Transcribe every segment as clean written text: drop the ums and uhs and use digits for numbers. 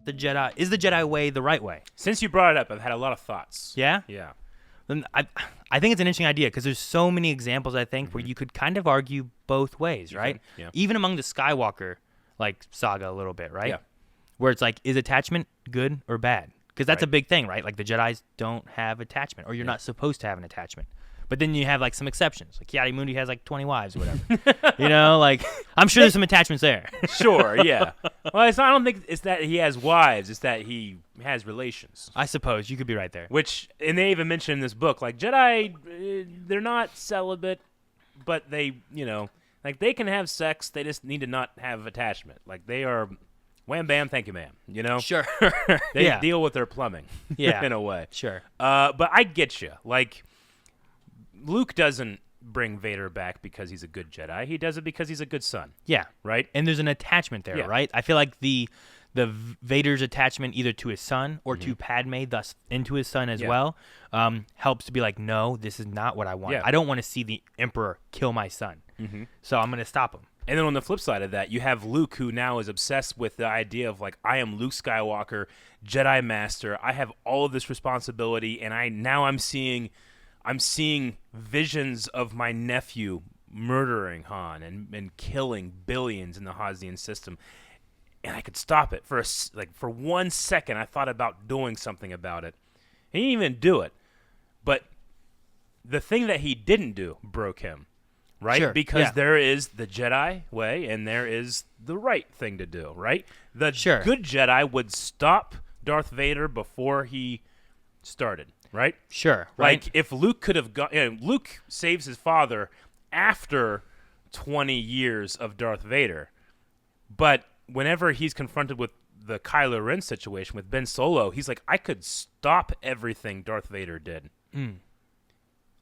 the Jedi? Is the Jedi way the right way? Since you brought it up, I've had a lot of thoughts. Yeah? Yeah. Then I think it's an interesting idea because there's so many examples, I think, where you could kind of argue both ways, right? Yeah. Even among the Skywalker, like, saga a little bit, right? Yeah. Where it's like, is attachment good or bad? Because that's Right. a big thing, right? Like, the Jedis don't have attachment, or you're not supposed to have an attachment. But then you have, like, some exceptions. Like, Yadi Mundi has, like, 20 wives or whatever. You know, like, I'm sure there's some attachments there. Sure, yeah. Well, I don't think it's that he has wives. It's that he has relations. I suppose. You could be right there. Which, and they even mention in this book, like, Jedi, they're not celibate, but they, like, they can have sex. They just need to not have attachment. Like, they are wham, bam, thank you, ma'am. Sure. They deal with their plumbing, in a way. Sure. But I get you. Like, Luke doesn't bring Vader back because he's a good Jedi. He does it because he's a good son. Yeah. Right? And there's an attachment there, right? I feel like the Vader's attachment either to his son or to Padme, thus into his son as well, helps to be like, no, this is not what I want. Yeah. I don't want to see the Emperor kill my son. So I'm going to stop him. And then on the flip side of that, you have Luke, who now is obsessed with the idea of, like, I am Luke Skywalker, Jedi Master. I have all of this responsibility, and I'm seeing visions of my nephew murdering Han and killing billions in the Hazian system. And I could stop it for 1 second. I thought about doing something about it. He didn't even do it. But the thing that he didn't do broke him, right? Sure, Because there is the Jedi way and there is the right thing to do, right? The good Jedi would stop Darth Vader before he started, right? Sure. Right. Like, if Luke could have gone, Luke saves his father after 20 years of Darth Vader, but whenever he's confronted with the Kylo Ren situation with Ben Solo, he's like, I could stop everything Darth Vader did.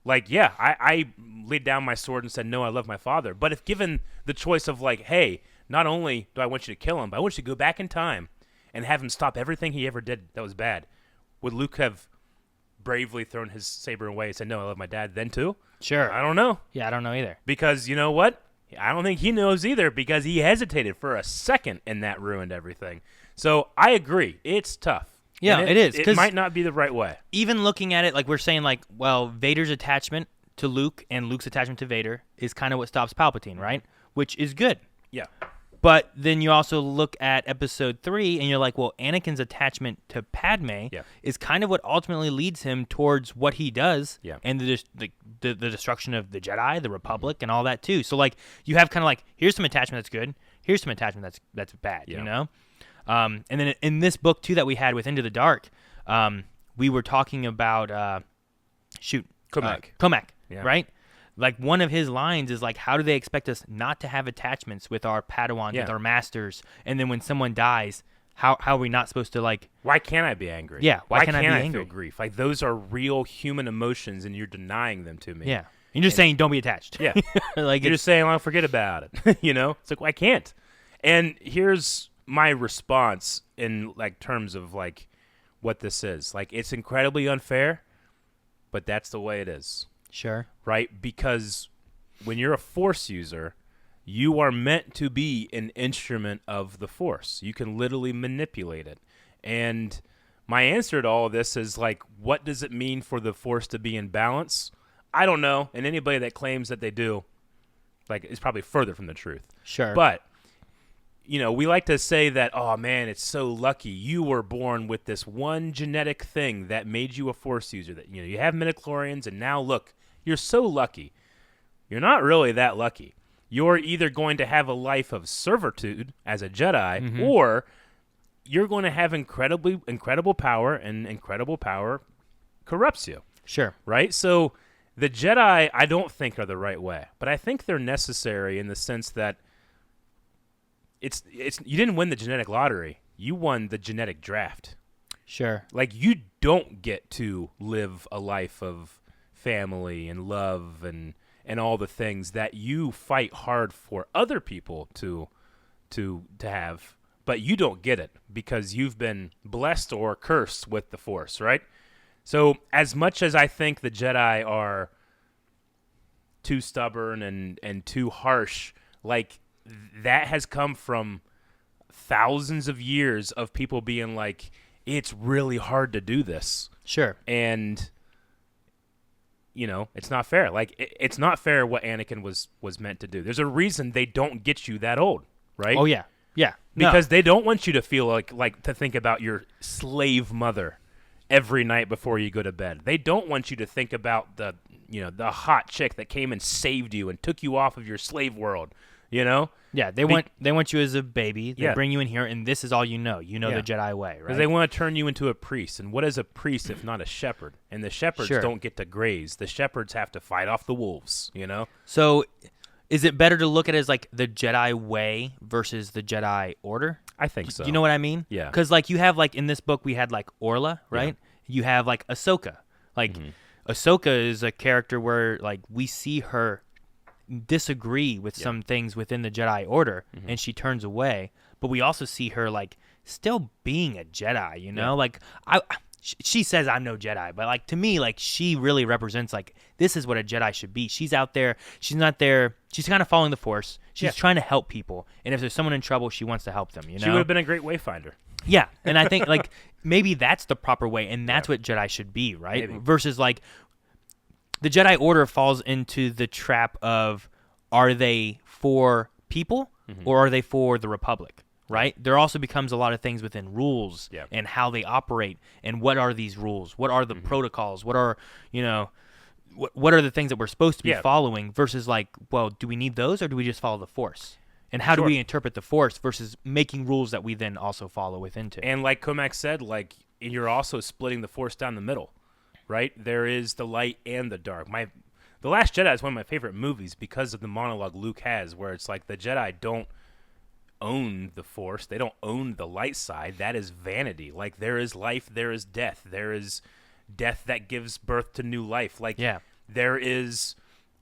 Like, yeah, I laid down my sword and said, no, I love my father. But if given the choice of, like, hey, not only do I want you to kill him, but I want you to go back in time and have him stop everything he ever did that was bad, would Luke have bravely thrown his saber away and said, no, I love my dad then too? Sure. I don't know. Yeah, I don't know either. Because you know what? I don't think he knows either, because he hesitated for a second and that ruined everything. So I agree. It's tough. Yeah, And it is. It might not be the right way. Even looking at it, like, we're saying, like, well, Vader's attachment to Luke and Luke's attachment to Vader is kind of what stops Palpatine, right? Which is good. Yeah. But then you also look at Episode 3, and you're like, well, Anakin's attachment to Padme is kind of what ultimately leads him towards what he does, and the destruction of the Jedi, the Republic, and all that too. So, like, you have kind of like, here's some attachment that's good, here's some attachment that's bad, you know? And then in this book too that we had with Into the Dark, we were talking about Comac, right? Like, one of his lines is like, how do they expect us not to have attachments with our Padawans, with our masters? And then when someone dies, how are we not supposed to, like... Why can't I be angry? Yeah, why can't I be angry? Feel grief? Like, those are real human emotions, and you're denying them to me. Yeah. You're just saying don't be attached. Yeah. Like, you're just saying, well, forget about it. It's like, well, I can't. And here's my response in, like, terms of, like, what this is. Like, it's incredibly unfair, but that's the way it is. Sure. Right? Because when you're a Force user, you are meant to be an instrument of the Force. You can literally manipulate it. And my answer to all of this is, like, what does it mean for the Force to be in balance? I don't know. And anybody that claims that they do, like, is probably further from the truth. Sure. But, we like to say that, oh, man, it's so lucky. You were born with this one genetic thing that made you a Force user. That, you have midichlorians, and now, look, you're so lucky. You're not really that lucky. You're either going to have a life of servitude as a Jedi, or you're going to have incredible power, and incredible power corrupts you. Sure. Right? So the Jedi, I don't think, are the right way, but I think they're necessary in the sense that it's you didn't win the genetic lottery. You won the genetic draft. Sure. Like, you don't get to live a life of family and love and all the things that you fight hard for other people to have, but you don't get it because you've been blessed or cursed with the Force, right? So as much as I think the Jedi are too stubborn and too harsh, like, that has come from thousands of years of people being like, it's really hard to do this. Sure. And, it's not fair. Like, it's not fair what Anakin was meant to do. There's a reason they don't get you that old, right? Oh, yeah. Yeah. Because they don't want you to feel like to think about your slave mother every night before you go to bed. They don't want you to think about the hot chick that came and saved you and took you off of your slave world, Yeah, they want you as a baby. They bring you in here, and this is all you know. You know the Jedi way, right? Because they want to turn you into a priest. And what is a priest if not a shepherd? And the shepherds don't get to graze. The shepherds have to fight off the wolves, So is it better to look at it as like the Jedi way versus the Jedi Order? I think so. You know what I mean? Yeah. Because like you have like in this book we had like Orla, right? Yeah. You have like Ahsoka. Like Ahsoka is a character where like we see her disagree with some things within the Jedi Order and she turns away, but we also see her like still being a Jedi, like she says I'm no Jedi, but like to me like she really represents like this is what a Jedi should be. She's out there, she's not there, she's kind of following the Force, she's trying to help people, and if there's someone in trouble she wants to help them, She would have been a great wayfinder. Yeah, and I think like maybe that's the proper way, and that's what Jedi should be, right? Maybe. Versus like the Jedi Order falls into the trap of are they for people or are they for the Republic, right? There also becomes a lot of things within rules and how they operate and what are these rules? What are the protocols? What are, what are the things that we're supposed to be following versus like, well, do we need those or do we just follow the Force? And how do we interpret the Force versus making rules that we then also follow within to? And like Comac said, like you're also splitting the Force down the middle, right? There is the light and the dark. The Last Jedi is one of my favorite movies because of the monologue Luke has where it's like the Jedi don't own the Force. They don't own the light side. That is vanity. Like there is life, there is death. There is death that gives birth to new life. Like there is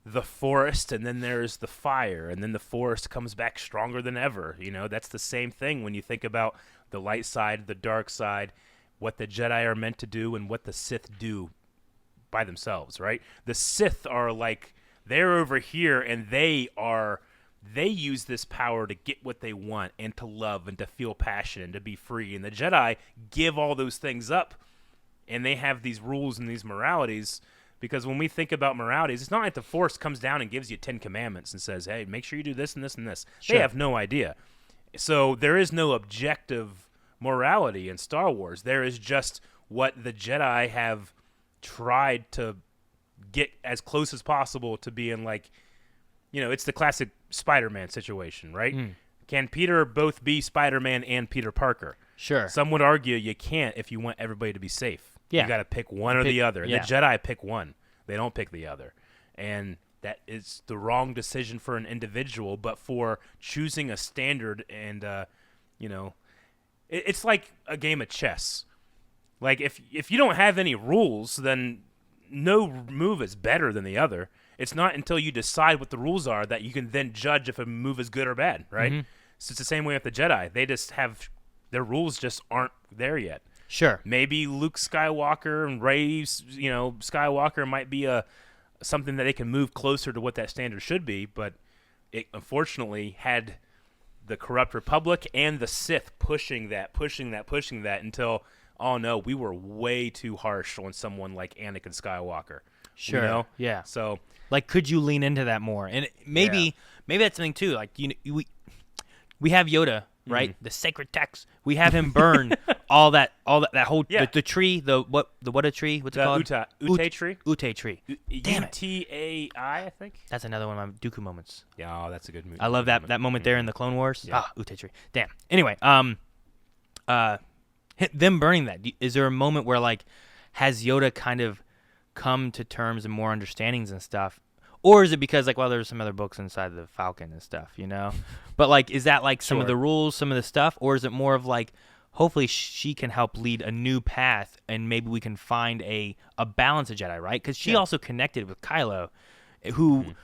the forest and then there's the fire and then the forest comes back stronger than ever. That's the same thing when you think about the light side, the dark side, what the Jedi are meant to do and what the Sith do by themselves, right? The Sith are like they're over here and they use this power to get what they want and to love and to feel passion and to be free. And the Jedi give all those things up and they have these rules and these moralities. Because when we think about moralities, it's not like the Force comes down and gives you 10 commandments and says, hey, make sure you do this and this and this. Sure. They have no idea. So there is no objective morality in Star Wars. There is just what the Jedi have tried to get as close as possible to being like, it's the classic Spider-Man situation, right? Can Peter both be Spider-Man and Peter Parker? Sure. Some would argue you can't if you want everybody to be safe. Yeah. You got to pick one or the other. The Jedi pick one. They don't pick the other. And that is the wrong decision for an individual, but for choosing a standard and, it's like a game of chess. Like, if you don't have any rules, then no move is better than the other. It's not until you decide what the rules are that you can then judge if a move is good or bad, right? So it's the same way with the Jedi. They just have their rules just aren't there yet. Sure. Maybe Luke Skywalker and Rey, Skywalker might be something that they can move closer to what that standard should be, but it unfortunately had the corrupt Republic and the Sith pushing that until, oh no, we were way too harsh on someone like Anakin Skywalker. Sure. Yeah. So, like, could you lean into that more? And maybe that's something too. Like, we have Yoda, right? The sacred text. We have him burn all that whole the tree. What a tree? What's it called? Ute tree. Ute tree. Damn it. Utai, I think. That's another one of my Dooku moments. Yeah, oh, that's a good movie. I love that moment there in the Clone Wars. Yeah. Ute tree. Damn. Anyway, them burning that. Is there a moment where like has Yoda kind of come to terms and more understandings and stuff? Or is it because, like, well, there's some other books inside the Falcon and stuff, But, like, is that, like, some of the rules, some of the stuff? Or is it more of, like, hopefully she can help lead a new path and maybe we can find a balance of Jedi, right? Because she also connected with Kylo, who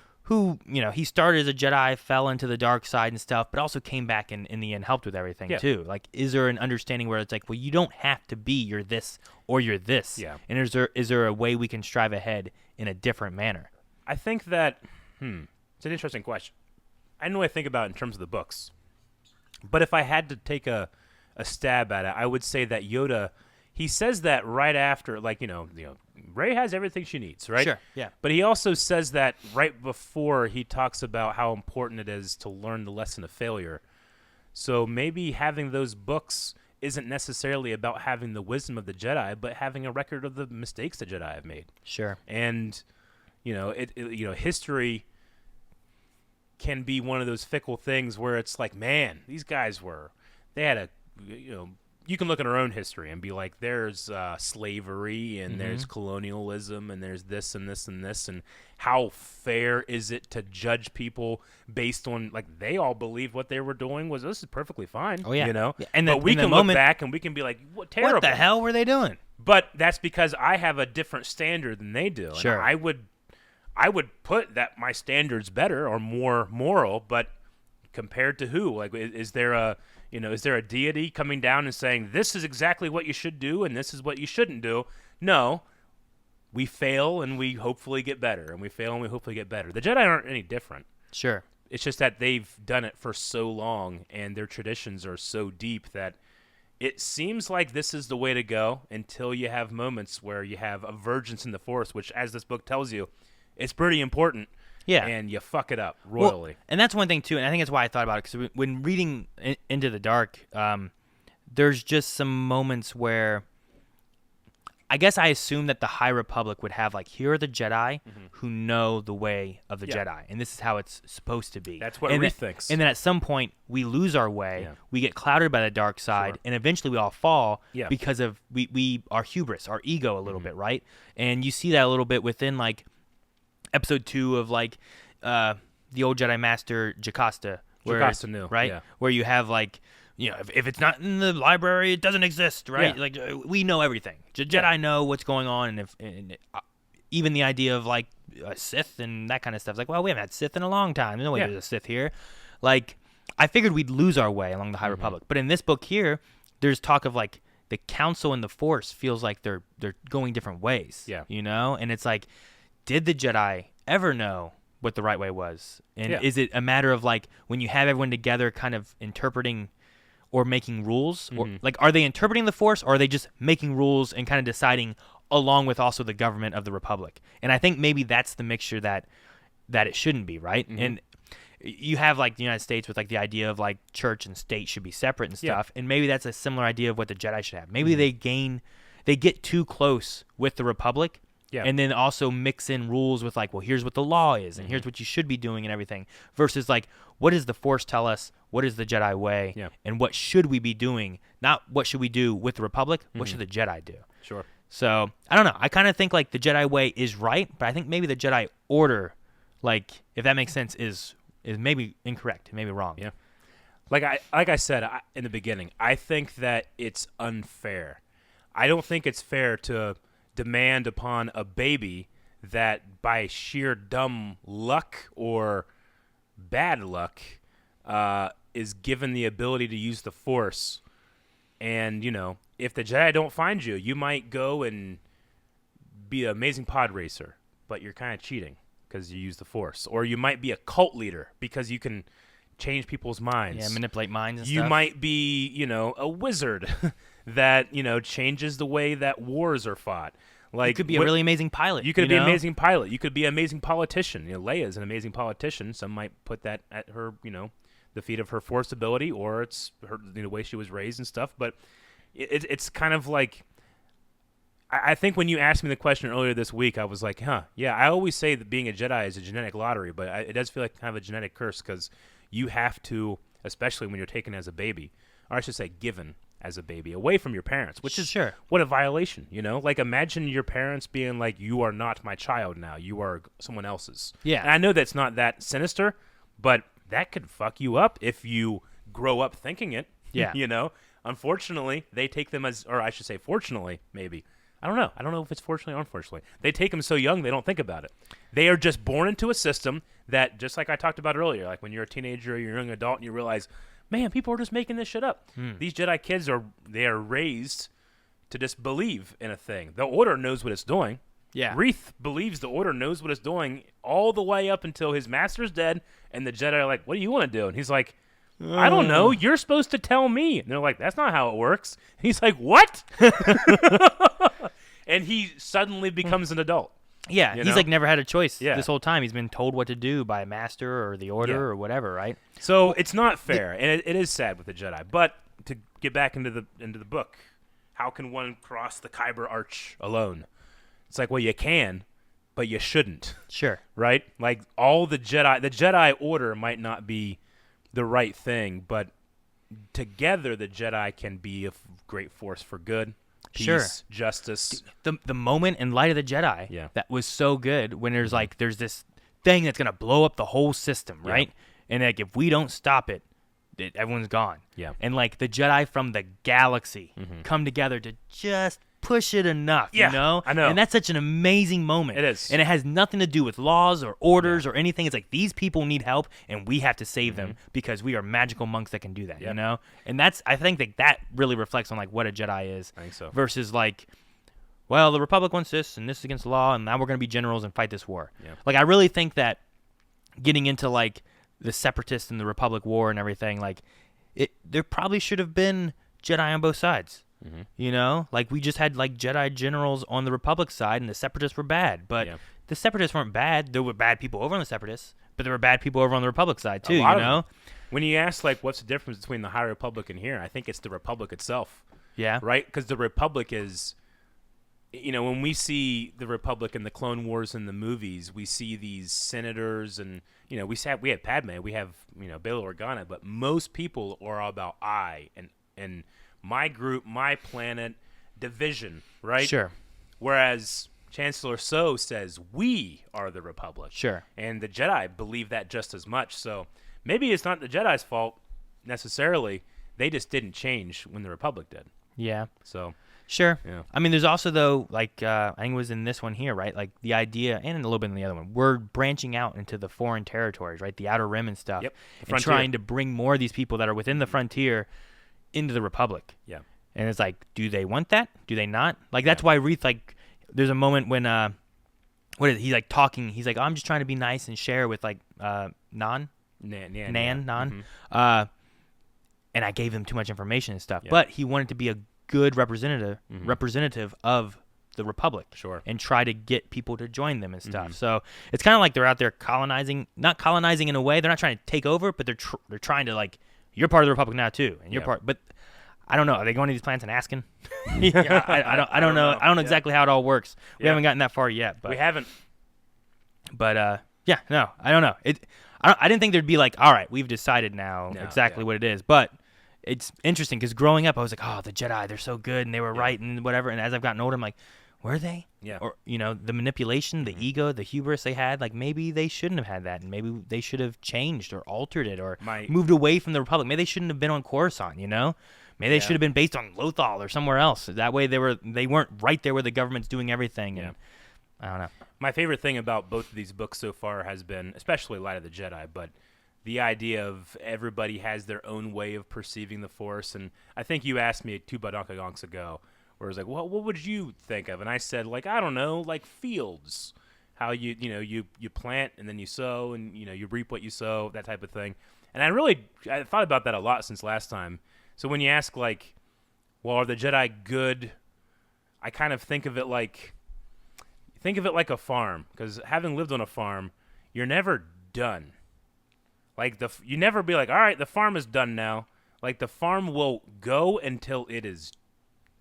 he started as a Jedi, fell into the dark side and stuff, but also came back and in the end helped with everything, too. Like, is there an understanding where it's like, well, you don't have to be you're this or you're this? Yeah. And is there a way we can strive ahead in a different manner? I think that, it's an interesting question. I know what I think about in terms of the books. But if I had to take a stab at it, I would say that Yoda, he says that right after, like, Rey has everything she needs, right? Sure, yeah. But he also says that right before he talks about how important it is to learn the lesson of failure. So maybe having those books isn't necessarily about having the wisdom of the Jedi, but having a record of the mistakes the Jedi have made. Sure. And, history can be one of those fickle things where it's like, man, these guys they had you can look at our own history and be like, there's slavery and there's colonialism and there's this and this and this, and how fair is it to judge people based on, like, they all believed what they were doing was, this is perfectly fine. Oh, yeah. Yeah. And but we can look back and we can be like, what terrible. What the hell were they doing? But that's because I have a different standard than they do. Sure. And I would put that my standard's better or more moral, but compared to who? Like, is there a deity coming down and saying, this is exactly what you should do and this is what you shouldn't do? No. We fail and we hopefully get better, and we fail and we hopefully get better. The Jedi aren't any different. Sure. It's just that they've done it for so long and their traditions are so deep that it seems like this is the way to go until you have moments where you have a divergence in the Force, which, as this book tells you, it's pretty important. Yeah. And you fuck it up royally. Well, and that's one thing, too, and I think that's why I thought about it, because when reading Into the Dark, there's just some moments where I guess I assume that the High Republic would have, like, here are the Jedi who know the way of the Jedi, and this is how it's supposed to be. That's what Reith thinks. And then at some point, we lose our way, we get clouded by the dark side, and eventually we all fall because of our hubris, our ego a little bit, right? And you see that a little bit within, like, Episode 2 of, like, the old Jedi Master Jocasta. Jocasta knew, right? Yeah. Where you have, like, if it's not in the library, it doesn't exist, right? Yeah. Like, we know everything. Jedi know what's going on, and even the idea of, like, a Sith and that kind of stuff. It's like, well, we haven't had Sith in a long time. There's no way there's a Sith here. Like, I figured we'd lose our way along the High Republic. But in this book here, there's talk of, like, the Council and the Force feels like they're going different ways. Yeah. And it's like, did the Jedi ever know what the right way was? And is it a matter of, like, when you have everyone together kind of interpreting or making rules? Or, like, are they interpreting the Force, or are they just making rules and kind of deciding along with also the government of the Republic? And I think maybe that's the mixture that it shouldn't be, right? And you have, like, the United States with, like, the idea of, like, church and state should be separate and stuff, and maybe that's a similar idea of what the Jedi should have. Maybe they get too close with the Republic, and then also mix in rules with, like, well, here's what the law is, and here's what you should be doing and everything, versus, like, what does the Force tell us? What is the Jedi way? And what should we be doing? Not what should we do with the Republic? What should the Jedi do? Sure. So, I don't know. I kind of think, like, the Jedi way is right, but I think maybe the Jedi Order, like, if that makes sense, is maybe incorrect, maybe wrong. Yeah. Like I said in the beginning, I think that it's unfair. I don't think it's fair to demand upon a baby that by sheer dumb luck or bad luck is given the ability to use the Force. And, if the Jedi don't find you, you might go and be an amazing pod racer, but you're kind of cheating because you use the Force. Or you might be a cult leader because you can change people's minds. Yeah, manipulate minds and you stuff. You might be, a wizard that, changes the way that wars are fought. Like, you could be a really amazing pilot. You could be an amazing pilot. You could be an amazing politician. Leia's an amazing politician. Some might put that at her, the feet of her Force ability, or it's her, the way she was raised and stuff. But it's kind of like, I think when you asked me the question earlier this week, I was like, yeah, I always say that being a Jedi is a genetic lottery, but it does feel like kind of a genetic curse, because you have to, especially when you're taken as a baby, or I should say given as a baby, away from your parents, which is what a violation, Like, imagine your parents being like, you are not my child now, you are someone else's. Yeah. And I know that's not that sinister, but that could fuck you up if you grow up thinking it. Yeah. Unfortunately, they take them as, or I should say fortunately, maybe. I don't know if it's fortunately or unfortunately. They take them so young, they don't think about it. They are just born into a system that, just like I talked about earlier, like when you're a teenager or you're a young adult and you realize, man, people are just making this shit up. These Jedi kids are raised to just believe in a thing. The Order knows what it's doing. Yeah. Reith believes the Order knows what it's doing all the way up until his master's dead, and the Jedi are like, what do you want to do? And he's like, I don't know. You're supposed to tell me. And they're like, that's not how it works. And he's like, what? And he suddenly becomes an adult. Yeah, he's like never had a choice this whole time. He's been told what to do by a master or the Order or whatever, right? So it's not fair, and it is sad with the Jedi. But to get back into the book, how can one cross the Kyber Arch alone? It's like, well, you can, but you shouldn't. Sure. Right? Like all the Jedi Order might not be the right thing, but together the Jedi can be a great force for good. Peace, justice. The moment in Light of the Jedi that was so good when there's this thing that's gonna blow up the whole system, right? And like if we don't stop it, everyone's gone. Yeah. And like the Jedi from the galaxy come together to just push it enough, you know? I know. And that's such an amazing moment. It is. And it has nothing to do with laws or orders or anything. It's like these people need help and we have to save them because we are magical monks that can do that, you know? And I think that really reflects on like what a Jedi is. I think so. Versus like, well, the Republic wants this and this is against the law and now we're going to be generals and fight this war. Yeah. Like I really think that getting into like the Separatists and the Republic War and everything, like there probably should have been Jedi on both sides. You know, like we just had like Jedi generals on the Republic side and the Separatists were bad, but the Separatists weren't bad. There were bad people over on the Separatists, but there were bad people over on the Republic side too, you know? When you ask like what's the difference between the High Republic and here, I think it's the Republic itself. Yeah. Right? Because the Republic is, you know, when we see the Republic in the Clone Wars in the movies, we see these senators and, you know, we have Padme, we have, you know, Bail Organa, but most people are all about I and my group, my planet, division, right? Sure. Whereas Chancellor So says we are the Republic. Sure. And the Jedi believe that just as much. So maybe it's not the Jedi's fault necessarily. They just didn't change when the Republic did. Yeah. So. Sure. Yeah. I mean, there's also, though, like, I think it was in this one here, right? Like, the idea, and a little bit in the other one, we're branching out into the foreign territories, right? The Outer Rim and stuff. Yep. And trying to bring more of these people that are within the frontier into the Republic. Yeah. And it's like, do they want that? Do they not? Like, that's why Reith, like, there's a moment when, he's, like, talking. He's like, oh, I'm just trying to be nice and share with, like, Nan. And I gave him too much information and stuff. Yeah. But he wanted to be a good representative of the Republic. Sure. And try to get people to join them and stuff. So it's kind of like they're out there colonizing, not colonizing in a way. They're not trying to take over, but they're trying to, like, you're part of the Republic now too, and you're part. But I don't know. Are they going to these planets and asking? I don't know. I don't know exactly how it all works. We haven't gotten that far yet. But we haven't. But no, I don't know. I didn't think there'd be like, all right, we've decided now exactly what it is. But it's interesting because growing up, I was like, oh, the Jedi, they're so good and they were right and whatever. And as I've gotten older, I'm like, were they? Yeah. Or, you know, the manipulation, the ego, the hubris they had, like maybe they shouldn't have had that. And maybe they should have changed or altered it or moved away from the Republic. Maybe they shouldn't have been on Coruscant, you know? Maybe they should have been based on Lothal or somewhere else. That way they weren't right there where the government's doing everything. And I don't know. My favorite thing about both of these books so far has been, especially Light of the Jedi, but the idea of everybody has their own way of perceiving the Force. And I think you asked me 2 Badonkagonks ago, where it was like, well, what would you think of? And I said, like, I don't know, like fields. How you plant and then you sow and, you know, you reap what you sow, that type of thing. And I thought about that a lot since last time. So when you ask, like, well, are the Jedi good? I kind of think of it like a farm, because having lived on a farm, you're never done. Like you never be like, all right, the farm is done now. Like the farm will go until it is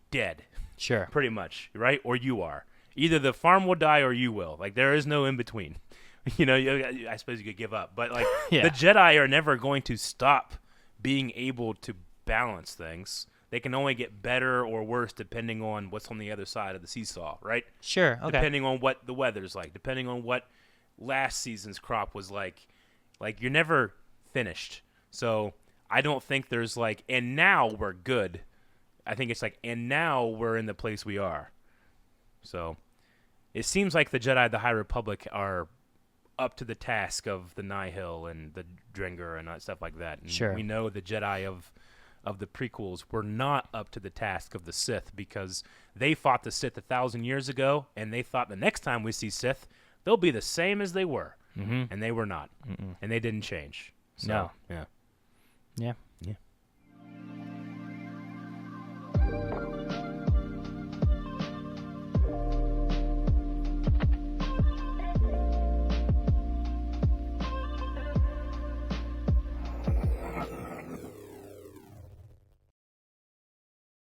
dead. Sure. Pretty much, right? Or you are. Either the farm will die or you will. Like there is no in between. You know, I suppose you could give up, but like the Jedi are never going to stop being able to balance things. They can only get better or worse depending on what's on the other side of the seesaw, right? Sure. Okay. Depending on what the weather's like, depending on what last season's crop was like. Like you're never finished. So I don't think there's like, and now we're good. I think it's like, and now we're in the place we are. So it seems like the Jedi, the High Republic, are up to the task of the Nihil and the Dringer and stuff like that. And sure. We know the Jedi of the prequels were not up to the task of the Sith, because they fought the Sith 1,000 years ago, and they thought the next time we see Sith, they'll be the same as they were. And they were not. And they didn't change. So, no. Yeah. Yeah.